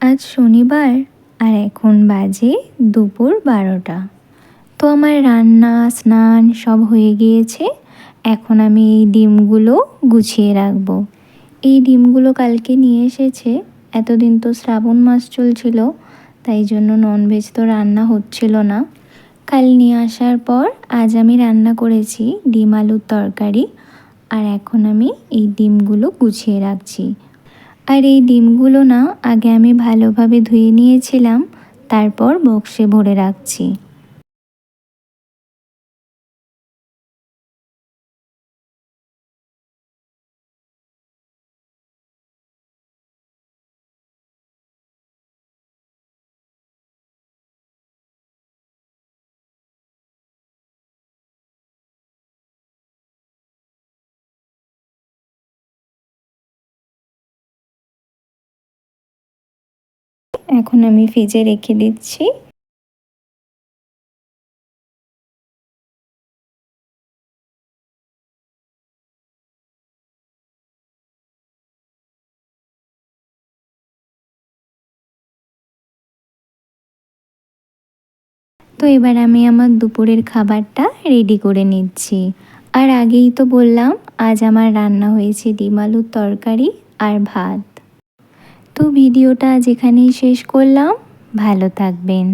আজ শনিবার আর এখন বাজে দুপুর 12টা। তো আমার রান্না স্নান সব হয়ে গিয়েছে। এখন আমি এই ডিমগুলো গুছিয়ে রাখবো। এই ডিমগুলো কালকে নিয়ে এসেছে। এতদিন তো শ্রাবণ মাস চলছিল, তাই জন্য ননভেজ তো রান্না হচ্ছিল না। কাল নিয়ে আসার পর আজ আমি রান্না করেছি ডিম আলুর তরকারি। আর এখন আমি এই ডিমগুলো গুছিয়ে রাখছি। আর এই ডিমগুলো না আগে আমি ভালোভাবে ধুয়ে নিয়েছিলাম, তারপর বক্সে ভরে রাখছি। এখন আমি ফ্রিজে রেখে দিচ্ছি। তো এবার আমি আমার দুপুরের খাবারটা রেডি করে নিচ্ছি। আর আগেই তো বললাম আজ আমার রান্না হয়েছে ডিম আলুর তরকারি আর ভাত। তো ভিডিওটা আজ এখানেই শেষ করলাম। ভালো থাকবেন।